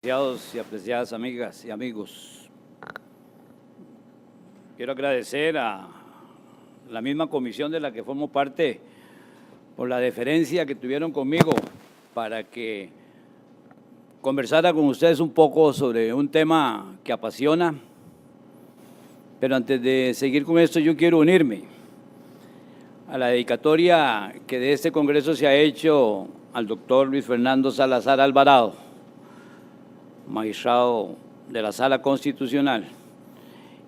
Apreciados y apreciadas amigas y amigos, quiero agradecer a la misma comisión de la que formo parte por la deferencia que tuvieron conmigo para que conversara con ustedes un poco sobre un tema que apasiona. Pero antes de seguir con esto, yo quiero unirme a la dedicatoria que de este Congreso se ha hecho al doctor Luis Fernando Salazar Alvarado, magistrado de la Sala Constitucional,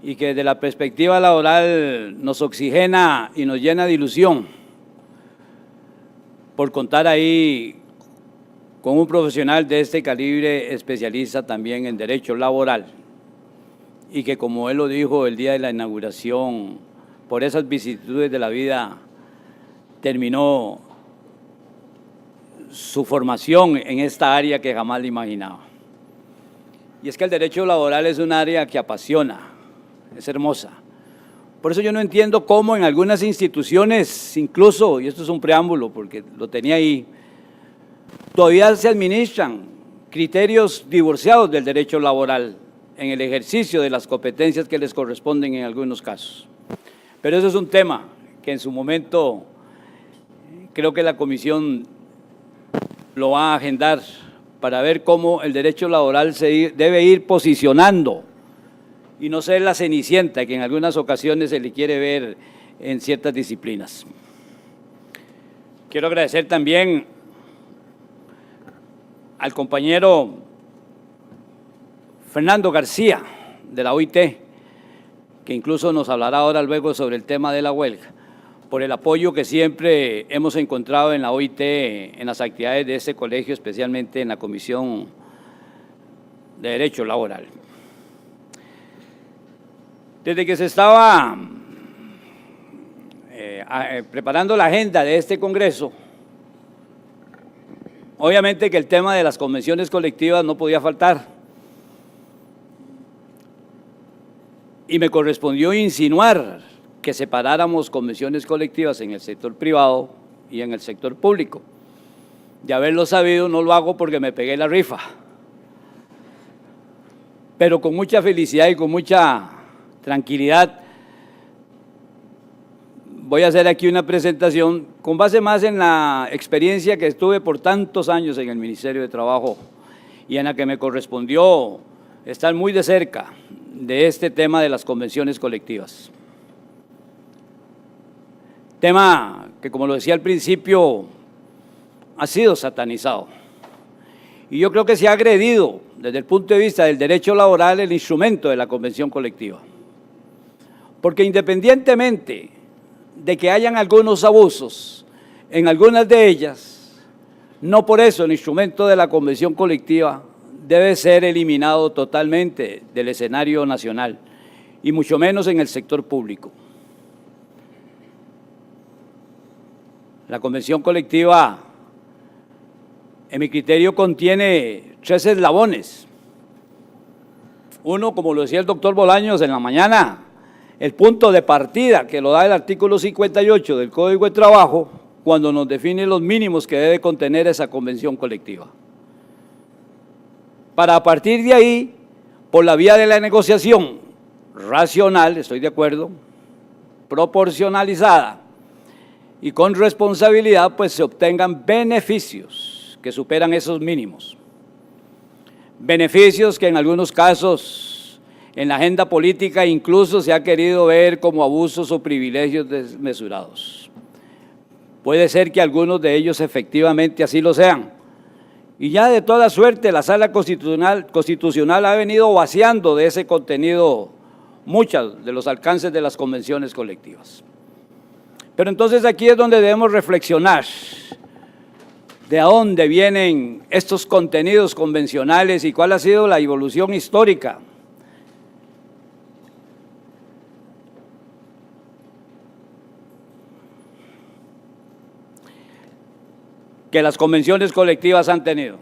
y que desde la perspectiva laboral nos oxigena y nos llena de ilusión por contar ahí con un profesional de este calibre, especialista también en derecho laboral, y que, como él lo dijo el día de la inauguración, por esas vicisitudes de la vida terminó su formación en esta área que jamás le imaginaba. Y es que el derecho laboral es un área que apasiona, es hermosa. Por eso yo no entiendo cómo en algunas instituciones, incluso, y esto es un preámbulo porque lo tenía ahí, todavía se administran criterios divorciados del derecho laboral en el ejercicio de las competencias que les corresponden en algunos casos. Pero eso es un tema que en su momento creo que la comisión lo va a agendar para ver cómo el derecho laboral se debe ir posicionando y no ser la cenicienta que en algunas ocasiones se le quiere ver en ciertas disciplinas. Quiero agradecer también al compañero Fernando García de la OIT, que incluso nos hablará ahora luego sobre el tema de la huelga, por el apoyo que siempre hemos encontrado en la OIT, en las actividades de este colegio, especialmente en la Comisión de Derecho Laboral. Desde que se estaba preparando la agenda de este Congreso, obviamente que el tema de las convenciones colectivas no podía faltar. Y me correspondió insinuar que separáramos convenciones colectivas en el sector privado y en el sector público. De haberlo sabido, no lo hago porque me pegué la rifa. Pero con mucha felicidad y con mucha tranquilidad voy a hacer aquí una presentación con base más en la experiencia que estuve por tantos años en el Ministerio de Trabajo y en la que me correspondió estar muy de cerca de este tema de las convenciones colectivas. Tema que, como lo decía al principio, ha sido satanizado. Y yo creo que se ha agredido desde el punto de vista del derecho laboral el instrumento de la convención colectiva. Porque independientemente de que hayan algunos abusos en algunas de ellas, no por eso el instrumento de la convención colectiva debe ser eliminado totalmente del escenario nacional y mucho menos en el sector público. La convención colectiva, en mi criterio, contiene 3 eslabones. Uno, como lo decía el doctor Bolaños en la mañana, el punto de partida que lo da el artículo 58 del Código de Trabajo cuando nos define los mínimos que debe contener esa convención colectiva. Para a partir de ahí, por la vía de la negociación racional, estoy de acuerdo, proporcionalizada y con responsabilidad, pues se obtengan beneficios que superan esos mínimos. Beneficios que en algunos casos en la agenda política incluso se ha querido ver como abusos o privilegios desmesurados. Puede ser que algunos de ellos efectivamente así lo sean. Y ya de toda suerte la Sala Constitucional ha venido vaciando de ese contenido muchos de los alcances de las convenciones colectivas. Pero entonces aquí es donde debemos reflexionar de dónde vienen estos contenidos convencionales y cuál ha sido la evolución histórica. Que las convenciones colectivas han tenido.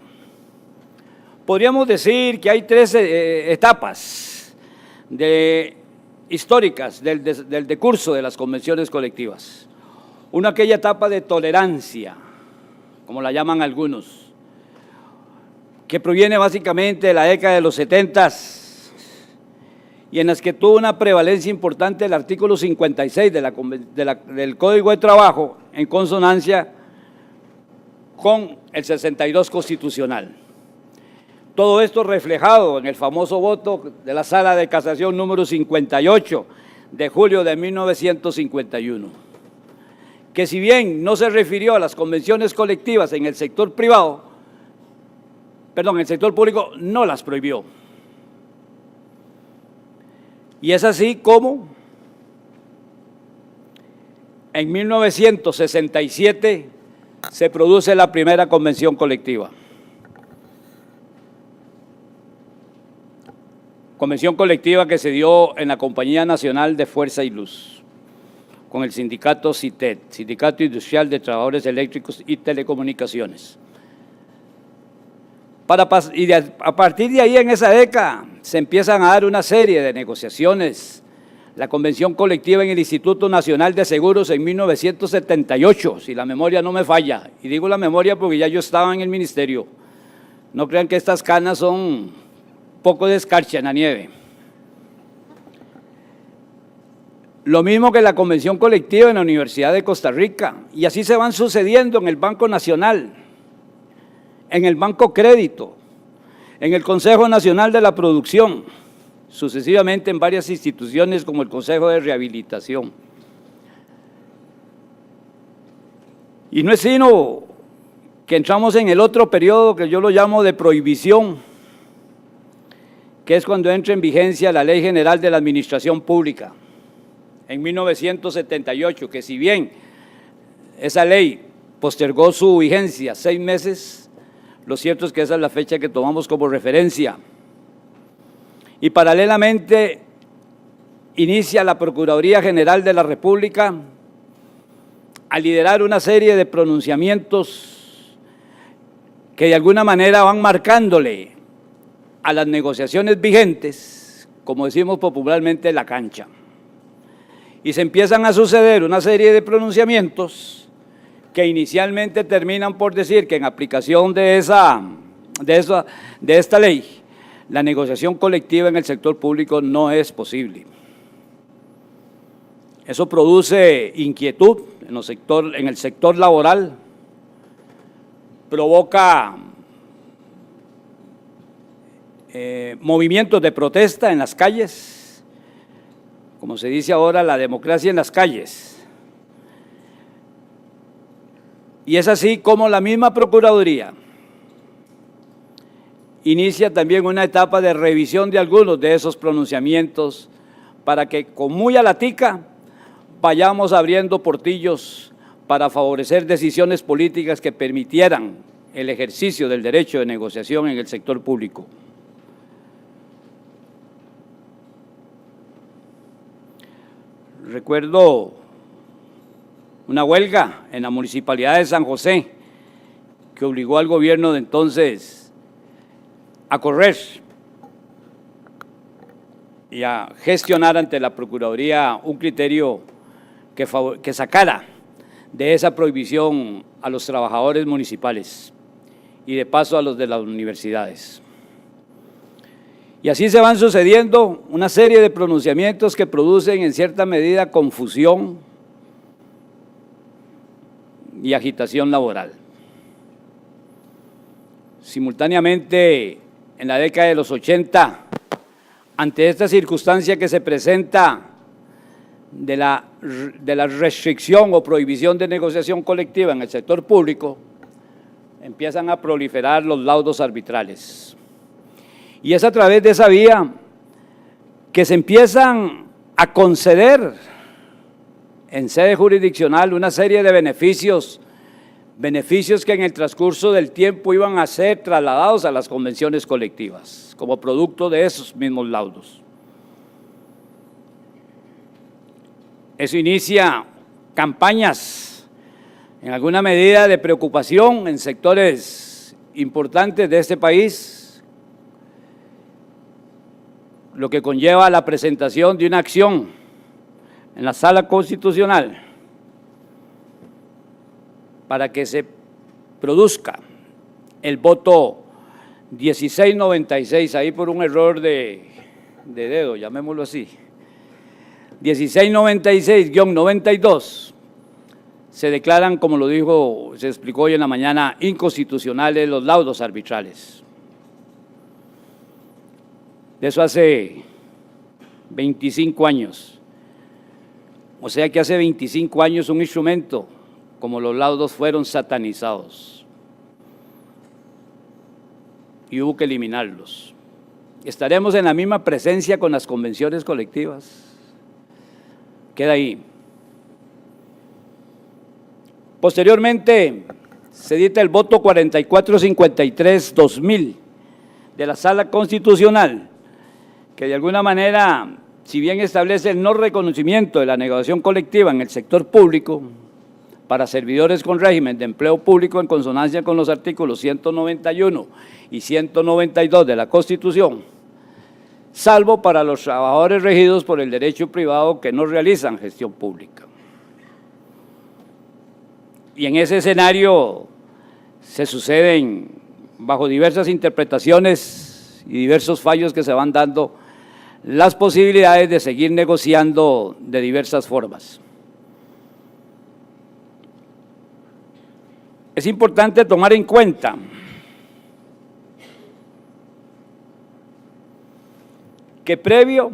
Podríamos decir que hay 3 etapas históricas del decurso de las convenciones colectivas. Una, aquella etapa de tolerancia, como la llaman algunos, que proviene básicamente de la década de los 70 y en las que tuvo una prevalencia importante el artículo 56 del Código de Trabajo, en consonancia con el 62 constitucional. Todo esto reflejado en el famoso voto de la Sala de Casación número 58 de julio de 1951, que si bien no se refirió a las convenciones colectivas en el sector privado, perdón, el sector público no las prohibió. Y es así como en 1967 se produce la primera convención colectiva. Convención colectiva que se dio en la Compañía Nacional de Fuerza y Luz, con el sindicato CITED, Sindicato Industrial de Trabajadores Eléctricos y Telecomunicaciones. A partir de ahí, en esa década, se empiezan a dar una serie de negociaciones. La convención colectiva en el Instituto Nacional de Seguros en 1978, si la memoria no me falla. Y digo la memoria porque ya yo estaba en el ministerio. No crean que estas canas son poco de escarcha en la nieve. Lo mismo que la convención colectiva en la Universidad de Costa Rica. Y así se van sucediendo en el Banco Nacional, en el Banco Crédito, en el Consejo Nacional de la Producción, sucesivamente en varias instituciones como el Consejo de Rehabilitación. Y no es sino que entramos en el otro periodo que yo lo llamo de prohibición, que es cuando entra en vigencia la Ley General de la Administración Pública, en 1978, que si bien esa ley postergó su vigencia 6 meses, lo cierto es que esa es la fecha que tomamos como referencia. Y paralelamente inicia la Procuraduría General de la República a liderar una serie de pronunciamientos que de alguna manera van marcándole a las negociaciones vigentes, como decimos popularmente, la cancha. Y se empiezan a suceder una serie de pronunciamientos que inicialmente terminan por decir que en aplicación de esta ley, la negociación colectiva en el sector público no es posible. Eso produce inquietud en el sector laboral, provoca movimientos de protesta en las calles, como se dice ahora, la democracia en las calles. Y es así como la misma Procuraduría inicia también una etapa de revisión de algunos de esos pronunciamientos para que con muy a la tica vayamos abriendo portillos para favorecer decisiones políticas que permitieran el ejercicio del derecho de negociación en el sector público. Recuerdo una huelga en la Municipalidad de San José que obligó al gobierno de entonces a correr y a gestionar ante la Procuraduría un criterio que sacara de esa prohibición a los trabajadores municipales y de paso a los de las universidades. Y así se van sucediendo una serie de pronunciamientos que producen en cierta medida confusión y agitación laboral. Simultáneamente, en la década de los 80, ante esta circunstancia que se presenta de la restricción o prohibición de negociación colectiva en el sector público, empiezan a proliferar los laudos arbitrales. Y es a través de esa vía que se empiezan a conceder en sede jurisdiccional una serie de beneficios que en el transcurso del tiempo iban a ser trasladados a las convenciones colectivas, como producto de esos mismos laudos. Eso inicia campañas, en alguna medida, de preocupación en sectores importantes de este país, lo que conlleva la presentación de una acción en la Sala Constitucional para que se produzca el voto 1696, ahí por un error de dedo, llamémoslo así. 1696-92 se declaran, como lo dijo, se explicó hoy en la mañana, inconstitucionales los laudos arbitrales. De eso hace 25 años. O sea que hace 25 años un instrumento como los laudos fueron satanizados y hubo que eliminarlos. Estaremos en la misma presencia con las convenciones colectivas. Queda ahí. Posteriormente se dicta el voto 4453-2000 de la Sala Constitucional, que de alguna manera, si bien establece el no reconocimiento de la negociación colectiva en el sector público para servidores con régimen de empleo público en consonancia con los artículos 191 y 192 de la Constitución, salvo para los trabajadores regidos por el derecho privado que no realizan gestión pública. Y en ese escenario se suceden, bajo diversas interpretaciones y diversos fallos que se van dando, las posibilidades de seguir negociando de diversas formas. Es importante tomar en cuenta que previo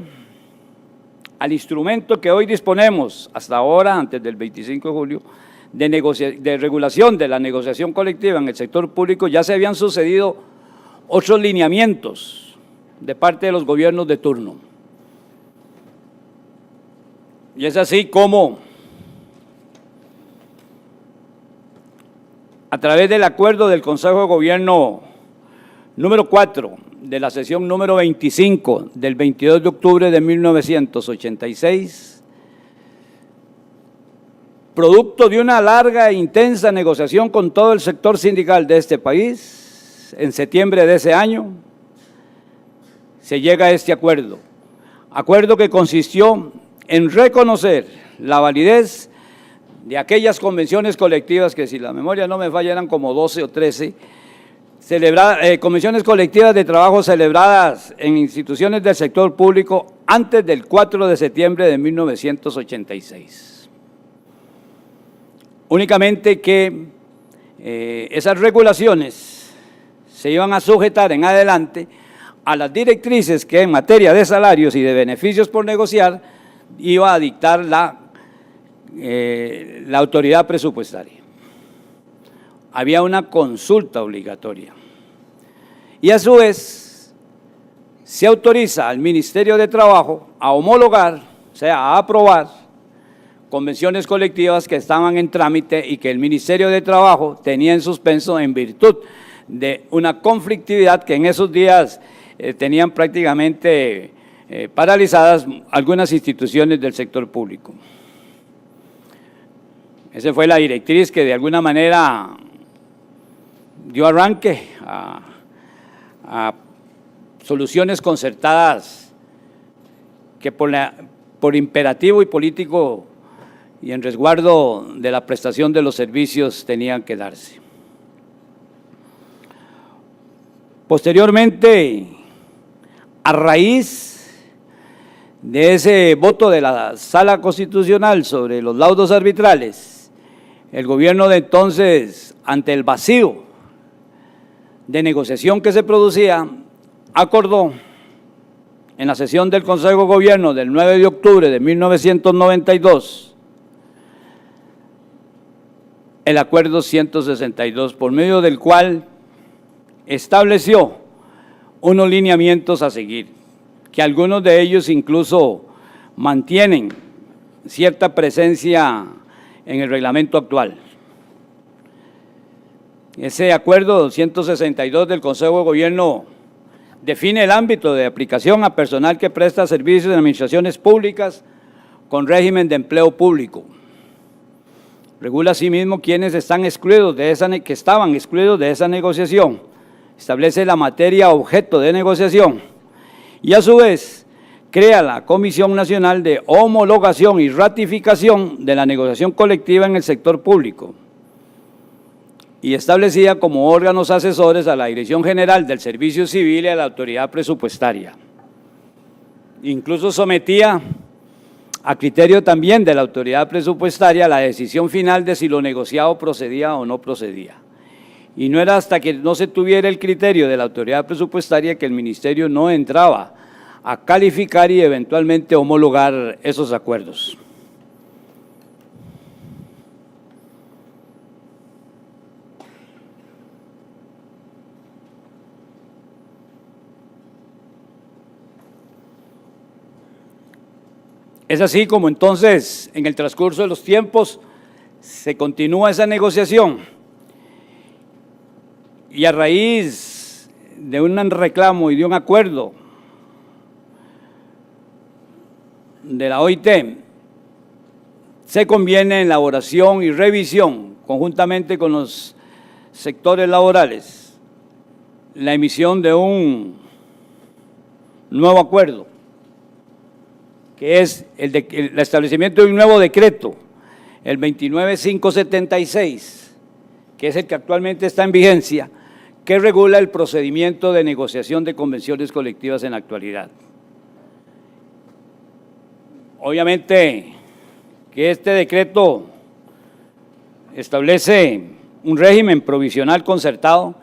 al instrumento que hoy disponemos, hasta ahora, antes del 25 de julio, de regulación de la negociación colectiva en el sector público, ya se habían sucedido otros lineamientos de parte de los gobiernos de turno. Y es así como, a través del acuerdo del Consejo de Gobierno número 4, de la sesión número 25 del 22 de octubre de 1986, producto de una larga e intensa negociación con todo el sector sindical de este país, en septiembre de ese año, se llega a este acuerdo que consistió en reconocer la validez de aquellas convenciones colectivas que, si la memoria no me falla, eran como 12 o 13, convenciones colectivas de trabajo celebradas en instituciones del sector público antes del 4 de septiembre de 1986. Únicamente que esas regulaciones se iban a sujetar en adelante a las directrices que en materia de salarios y de beneficios por negociar iba a dictar la autoridad presupuestaria. Había una consulta obligatoria. Y a su vez, se autoriza al Ministerio de Trabajo a homologar, o sea, a aprobar convenciones colectivas que estaban en trámite y que el Ministerio de Trabajo tenía en suspenso en virtud de una conflictividad que en esos días tenían prácticamente paralizadas algunas instituciones del sector público. Esa fue la directriz que de alguna manera dio arranque a soluciones concertadas que por imperativo y político y en resguardo de la prestación de los servicios tenían que darse. Posteriormente, a raíz de ese voto de la Sala Constitucional sobre los laudos arbitrales, el gobierno de entonces, ante el vacío de negociación que se producía, acordó en la sesión del Consejo de Gobierno del 9 de octubre de 1992 el acuerdo 162, por medio del cual estableció unos lineamientos a seguir, que algunos de ellos incluso mantienen cierta presencia en el reglamento actual. Ese acuerdo 162 del Consejo de Gobierno define el ámbito de aplicación a personal que presta servicios en administraciones públicas con régimen de empleo público. Regula asimismo quienes están excluidos que estaban excluidos de esa negociación. Establece la materia objeto de negociación y a su vez crea la Comisión Nacional de Homologación y Ratificación de la Negociación Colectiva en el sector público. y establecía como órganos asesores a la Dirección General del Servicio Civil y a la Autoridad Presupuestaria. Incluso sometía a criterio también de la Autoridad Presupuestaria la decisión final de si lo negociado procedía o no procedía. Y no era hasta que no se tuviera el criterio de la Autoridad Presupuestaria que el Ministerio no entraba a calificar y eventualmente homologar esos acuerdos. Es así como entonces, en el transcurso de los tiempos, se continúa esa negociación y a raíz de un reclamo y de un acuerdo de la OIT, se conviene en elaboración y revisión, conjuntamente con los sectores laborales, la emisión de un nuevo acuerdo, que es el establecimiento de un nuevo decreto, el 29576, que es el que actualmente está en vigencia, que regula el procedimiento de negociación de convenciones colectivas en la actualidad. Obviamente que este decreto establece un régimen provisional concertado.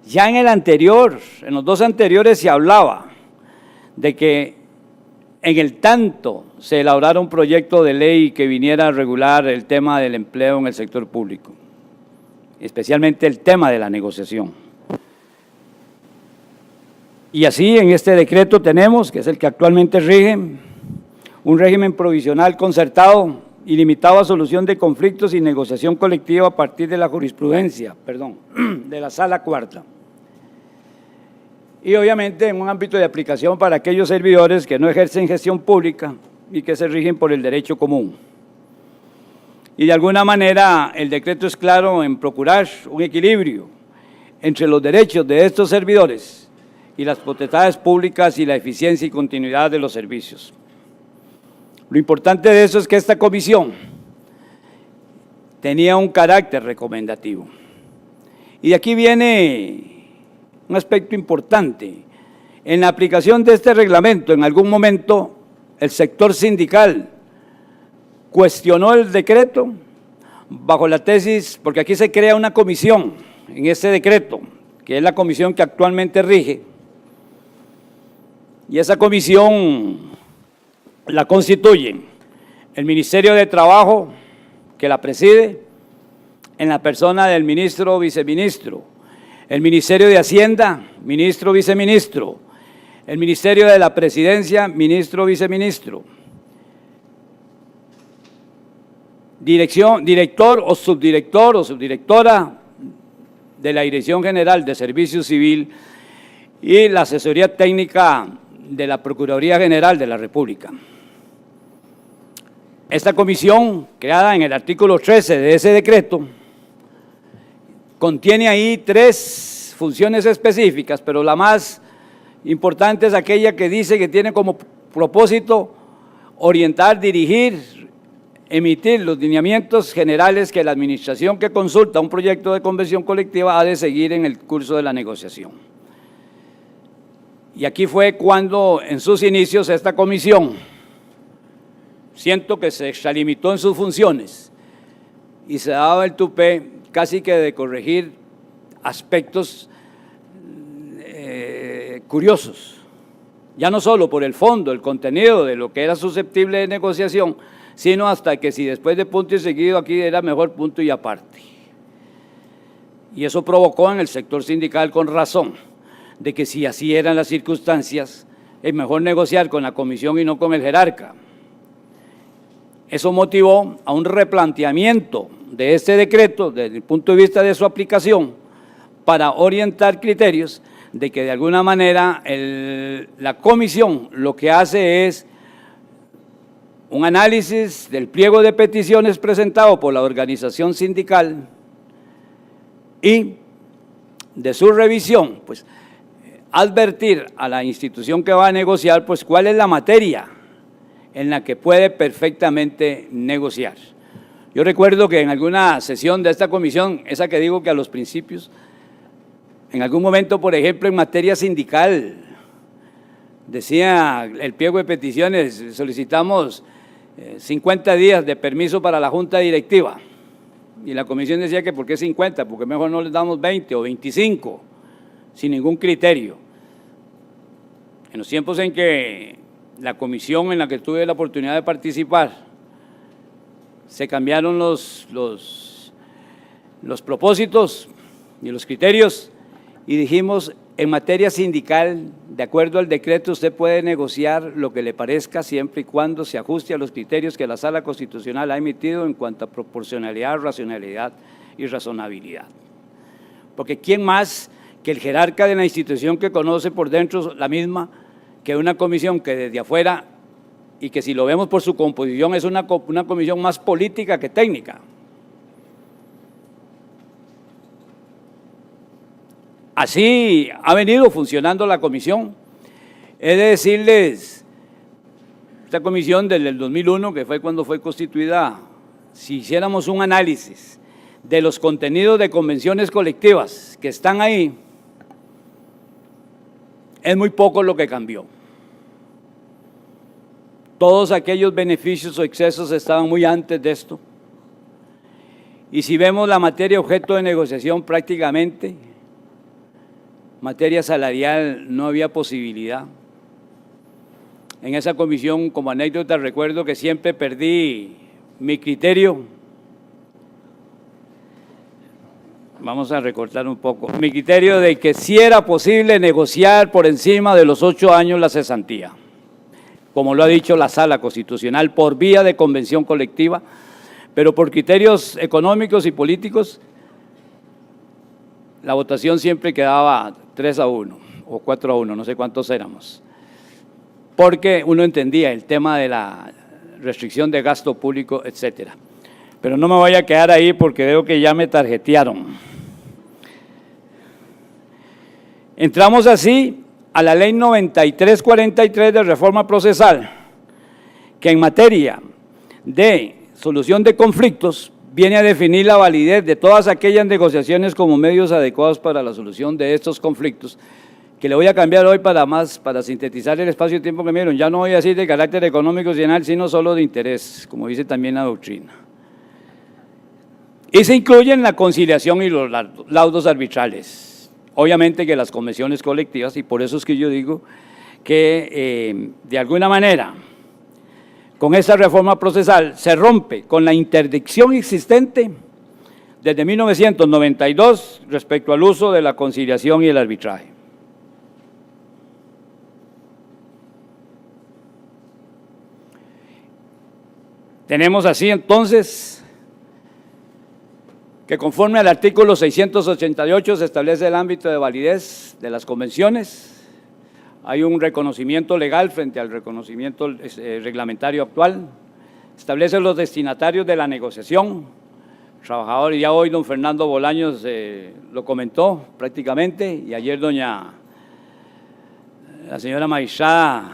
Ya en el anterior, en los dos anteriores se hablaba de que en el tanto se elaborara un proyecto de ley que viniera a regular el tema del empleo en el sector público, especialmente el tema de la negociación. Y así en este decreto tenemos, que es el que actualmente rige, un régimen provisional concertado y limitado a solución de conflictos y negociación colectiva a partir de la jurisprudencia, de la Sala Cuarta. Y obviamente en un ámbito de aplicación para aquellos servidores que no ejercen gestión pública y que se rigen por el derecho común. Y de alguna manera el decreto es claro en procurar un equilibrio entre los derechos de estos servidores y las potestades públicas y la eficiencia y continuidad de los servicios. Lo importante de eso es que esta comisión tenía un carácter recomendativo. Y de aquí viene un aspecto importante. En la aplicación de este reglamento, en algún momento, el sector sindical cuestionó el decreto bajo la tesis, porque aquí se crea una comisión en este decreto, que es la comisión que actualmente rige, y esa comisión la constituyen el Ministerio de Trabajo, que la preside, en la persona del ministro o viceministro, el Ministerio de Hacienda, ministro o viceministro, el Ministerio de la Presidencia, ministro o viceministro, director o subdirectora de la Dirección General de Servicio Civil y la asesoría técnica de la Procuraduría General de la República. Esta comisión, creada en el artículo 13 de ese decreto, contiene ahí 3 funciones específicas, pero la más importante es aquella que dice que tiene como propósito orientar, dirigir, emitir los lineamientos generales que la administración que consulta un proyecto de convención colectiva ha de seguir en el curso de la negociación. Y aquí fue cuando en sus inicios esta comisión, siento que se extralimitó en sus funciones y se daba el tupé casi que de corregir aspectos curiosos, ya no solo por el fondo, el contenido de lo que era susceptible de negociación, sino hasta que si después de punto y seguido aquí era mejor punto y aparte. Y eso provocó en el sector sindical, con razón, de que si así eran las circunstancias, es mejor negociar con la comisión y no con el jerarca. Eso motivó a un replanteamiento de este decreto desde el punto de vista de su aplicación para orientar criterios de que de alguna manera la comisión lo que hace es un análisis del pliego de peticiones presentado por la organización sindical y de su revisión, pues advertir a la institución que va a negociar pues cuál es la materia en la que puede perfectamente negociar. Yo recuerdo que en alguna sesión de esta comisión, esa que digo que a los principios, en algún momento, por ejemplo, en materia sindical, decía el pliego de peticiones, solicitamos 50 días de permiso para la junta directiva. Y la comisión decía que ¿por qué 50? Porque mejor no les damos 20 o 25, sin ningún criterio. En los tiempos en que la comisión en la que tuve la oportunidad de participar, se cambiaron los propósitos y los criterios y dijimos, en materia sindical, de acuerdo al decreto, usted puede negociar lo que le parezca siempre y cuando se ajuste a los criterios que la Sala Constitucional ha emitido en cuanto a proporcionalidad, racionalidad y razonabilidad. Porque ¿quién más que el jerarca de la institución que conoce por dentro la misma que una comisión que desde afuera, y que si lo vemos por su composición es una comisión más política que técnica? Así ha venido funcionando la comisión. He de decirles, esta comisión desde el 2001, que fue cuando fue constituida, si hiciéramos un análisis de los contenidos de convenciones colectivas que están ahí, es muy poco lo que cambió. Todos aquellos beneficios o excesos estaban muy antes de esto. Y si vemos la materia objeto de negociación, prácticamente, materia salarial, no había posibilidad. En esa comisión, como anécdota, recuerdo que siempre perdí mi criterio. Vamos a recortar un poco. Mi criterio de que sí era posible negociar por encima de los 8 años la cesantía, como lo ha dicho la Sala Constitucional, por vía de convención colectiva, pero por criterios económicos y políticos, la votación siempre quedaba 3-1 o 4-1, no sé cuántos éramos, porque uno entendía el tema de la restricción de gasto público, etcétera. Pero no me voy a quedar ahí porque veo que ya me tarjetearon. Entramos así a la Ley 9343 de reforma procesal, que en materia de solución de conflictos viene a definir la validez de todas aquellas negociaciones como medios adecuados para la solución de estos conflictos, que le voy a cambiar hoy para sintetizar el espacio y tiempo que me dieron. Ya no voy a decir de carácter económico nacional, sino solo de interés, como dice también la doctrina. Y se incluyen la conciliación y los laudos arbitrales. Obviamente que las convenciones colectivas, y por eso es que yo digo que de alguna manera con esta reforma procesal se rompe con la interdicción existente desde 1992 respecto al uso de la conciliación y el arbitraje. Tenemos así entonces que conforme al artículo 688 se establece el ámbito de validez de las convenciones. Hay un reconocimiento legal frente al reconocimiento reglamentario actual. Establece los destinatarios de la negociación. Trabajadores, ya hoy don Fernando Bolaños lo comentó prácticamente, y ayer la señora magistrada,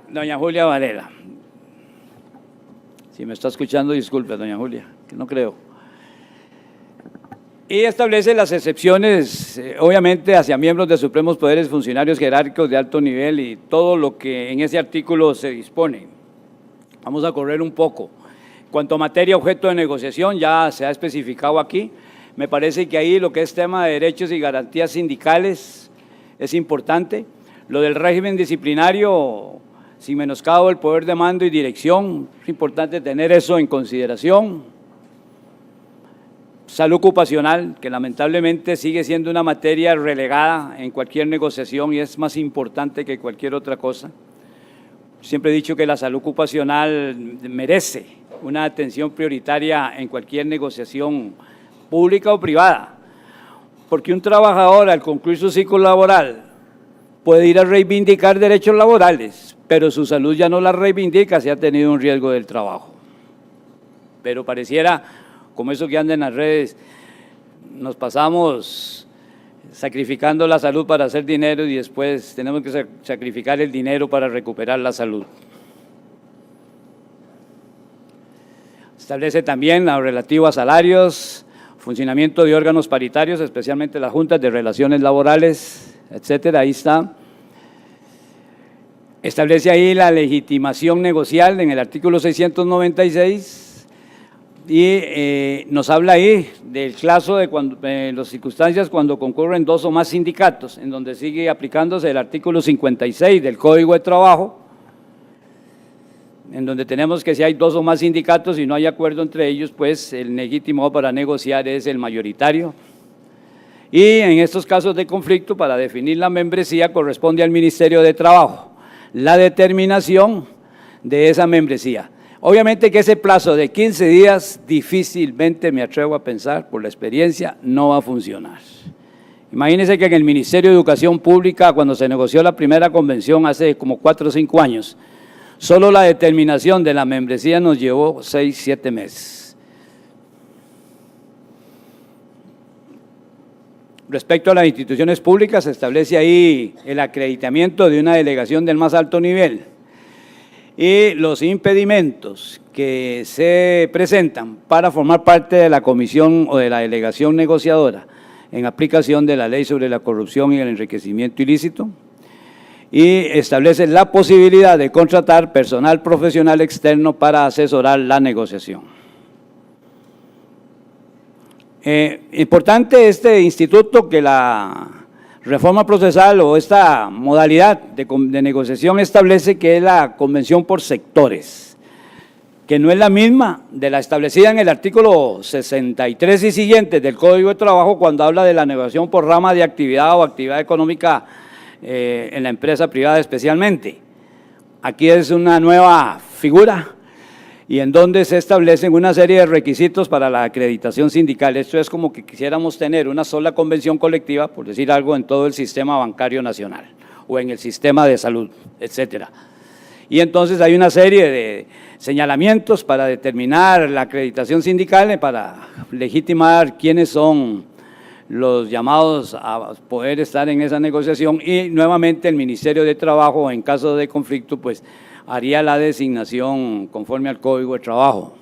doña Julia Varela. Si me está escuchando, disculpe, doña Julia, que no creo. Y establece las excepciones, obviamente, hacia miembros de supremos poderes, funcionarios jerárquicos de alto nivel y todo lo que en ese artículo se dispone. Vamos a correr un poco. Cuanto a materia objeto de negociación, ya se ha especificado aquí. Me parece que ahí lo que es tema de derechos y garantías sindicales es importante. Lo del régimen disciplinario, sin menoscabo el poder de mando y dirección, es importante tener eso en consideración. Salud ocupacional, que lamentablemente sigue siendo una materia relegada en cualquier negociación y es más importante que cualquier otra cosa. Siempre he dicho que la salud ocupacional merece una atención prioritaria en cualquier negociación pública o privada, porque un trabajador al concluir su ciclo laboral puede ir a reivindicar derechos laborales, pero su salud ya no la reivindica si ha tenido un riesgo del trabajo. Pero pareciera, como eso que anda en las redes, nos pasamos sacrificando la salud para hacer dinero y después tenemos que sacrificar el dinero para recuperar la salud. Establece también lo relativo a salarios, funcionamiento de órganos paritarios, especialmente las juntas de relaciones laborales, etcétera, ahí está. Establece ahí la legitimación negocial en el artículo 696 y nos habla ahí del caso de cuando, las circunstancias cuando concurren dos o más sindicatos, en donde sigue aplicándose el artículo 56 del Código de Trabajo, en donde tenemos que si hay dos o más sindicatos y no hay acuerdo entre ellos, pues el legítimo para negociar es el mayoritario. Y en estos casos de conflicto, para definir la membresía, corresponde al Ministerio de Trabajo la determinación de esa membresía. Obviamente que ese plazo de 15 días difícilmente, me atrevo a pensar, por la experiencia, no va a funcionar. Imagínense que en el Ministerio de Educación Pública, cuando se negoció la primera convención hace como 4 o 5 años, solo la determinación de la membresía nos llevó 6 o 7 meses. Respecto a las instituciones públicas, se establece ahí el acreditamiento de una delegación del más alto nivel y los impedimentos que se presentan para formar parte de la comisión o de la delegación negociadora en aplicación de la ley sobre la corrupción y el enriquecimiento ilícito, y establece la posibilidad de contratar personal profesional externo para asesorar la negociación. Importante este instituto que la reforma procesal o esta modalidad de negociación establece que es la convención por sectores, que no es la misma de la establecida en el artículo 63 y siguientes del Código de Trabajo cuando habla de la negociación por rama de actividad o actividad económica en la empresa privada especialmente. Aquí es una nueva figura y en donde se establecen una serie de requisitos para la acreditación sindical. Esto es como que quisiéramos tener una sola convención colectiva, por decir algo, en todo el sistema bancario nacional o en el sistema de salud, etcétera. Y entonces hay una serie de señalamientos para determinar la acreditación sindical, para legitimar quiénes son los llamados a poder estar en esa negociación, y nuevamente el Ministerio de Trabajo, en caso de conflicto, pues haría la designación conforme al Código de Trabajo.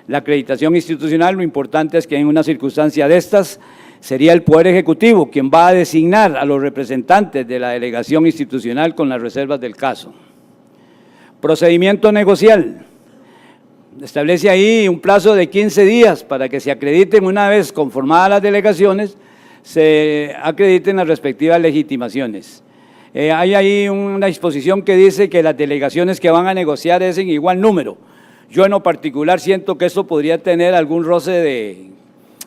La acreditación institucional, lo importante es que en una circunstancia de estas sería el Poder Ejecutivo quien va a designar a los representantes de la delegación institucional con las reservas del caso. Procedimiento negocial. Establece ahí un plazo de 15 días para que se acrediten, una vez conformadas las delegaciones, se acrediten las respectivas legitimaciones. Hay ahí una disposición que dice que las delegaciones que van a negociar es en igual número. Yo en lo particular siento que esto podría tener algún roce de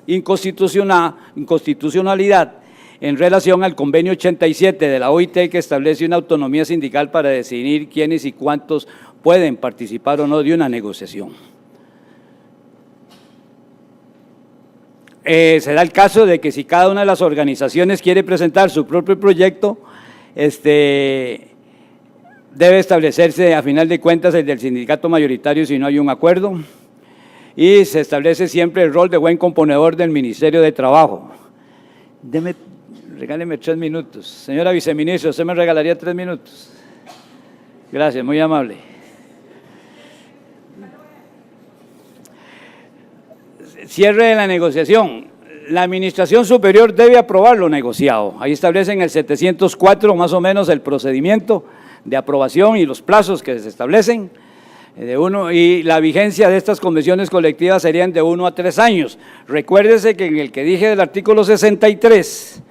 inconstitucionalidad en relación al convenio 87 de la OIT, que establece una autonomía sindical para decidir quiénes y cuántos pueden participar o no de una negociación. Se da el caso de que si cada una de las organizaciones quiere presentar su propio proyecto, debe establecerse a final de cuentas el del sindicato mayoritario si no hay un acuerdo, y se establece siempre el rol de buen componedor del Ministerio de Trabajo. Regáleme 3 minutos. Señora viceministra, ¿usted me regalaría 3 minutos? Gracias, muy amable. Cierre de la negociación. La Administración Superior debe aprobar lo negociado. Ahí establecen el 704 más o menos el procedimiento de aprobación y los plazos que se establecen. Y la vigencia de estas convenciones colectivas serían de 1 a 3 años. Recuérdese que en el que dije del artículo 63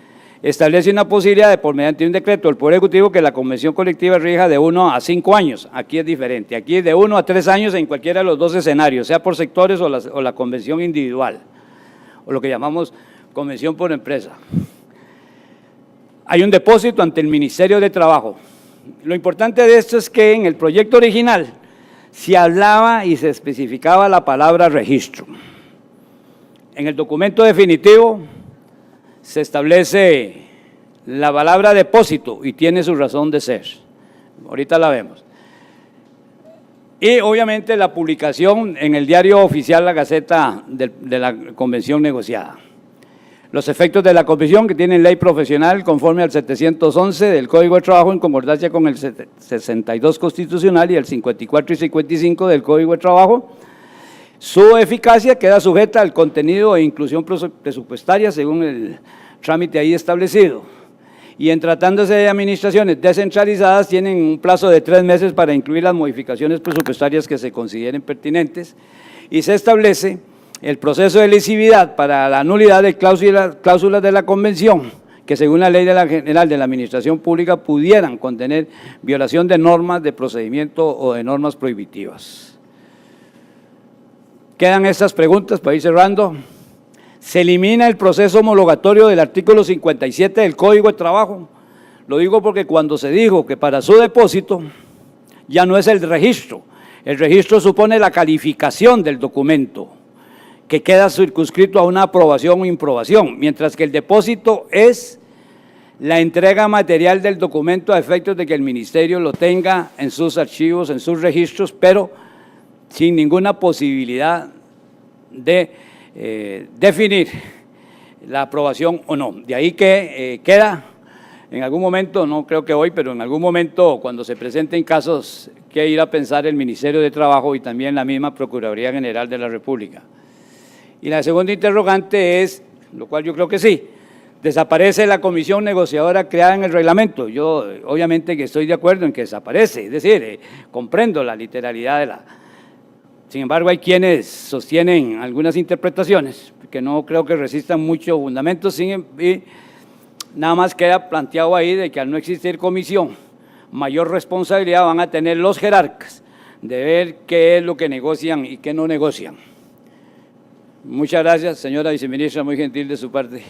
establece una posibilidad de, por mediante un decreto del Poder Ejecutivo, que la convención colectiva rija de 1 a 5 años. Aquí es diferente, aquí es de 1 a 3 años en cualquiera de los dos escenarios, sea por sectores o la convención individual, o lo que llamamos convención por empresa. Hay un depósito ante el Ministerio de Trabajo. Lo importante de esto es que en el proyecto original se hablaba y se especificaba la palabra registro. En el documento definitivo se establece la palabra depósito y tiene su razón de ser. Ahorita la vemos. Y obviamente la publicación en el diario oficial, la Gaceta de la Convención negociada. Los efectos de la convención, que tienen ley profesional conforme al 711 del Código de Trabajo en concordancia con el 62 constitucional y el 54 y 55 del Código de Trabajo. Su eficacia queda sujeta al contenido e inclusión presupuestaria según el trámite ahí establecido. Y en tratándose de administraciones descentralizadas, tienen un plazo de 3 meses para incluir las modificaciones presupuestarias que se consideren pertinentes, y se establece el proceso de lesividad para la nulidad de cláusulas de la Convención, que según la Ley General de la Administración Pública pudieran contener violación de normas de procedimiento o de normas prohibitivas. Quedan estas preguntas para ir cerrando. Se elimina el proceso homologatorio del artículo 57 del Código de Trabajo. Lo digo porque cuando se dijo que para su depósito ya no es el registro supone la calificación del documento, que queda circunscrito a una aprobación o improbación, mientras que el depósito es la entrega material del documento a efectos de que el ministerio lo tenga en sus archivos, en sus registros, pero sin ninguna posibilidad de definir la aprobación o no. De ahí que queda en algún momento, no creo que hoy, pero en algún momento cuando se presenten casos, que ir a pensar el Ministerio de Trabajo y también la misma Procuraduría General de la República. Y la segunda interrogante es, lo cual yo creo que sí, desaparece la comisión negociadora creada en el reglamento. Yo obviamente que estoy de acuerdo en que desaparece, es decir, comprendo la literalidad de la... Sin embargo, hay quienes sostienen algunas interpretaciones que no creo que resistan mucho fundamento, y nada más queda planteado ahí de que al no existir comisión, mayor responsabilidad van a tener los jerarcas de ver qué es lo que negocian y qué no negocian. Muchas gracias, señora viceministra, muy gentil de su parte.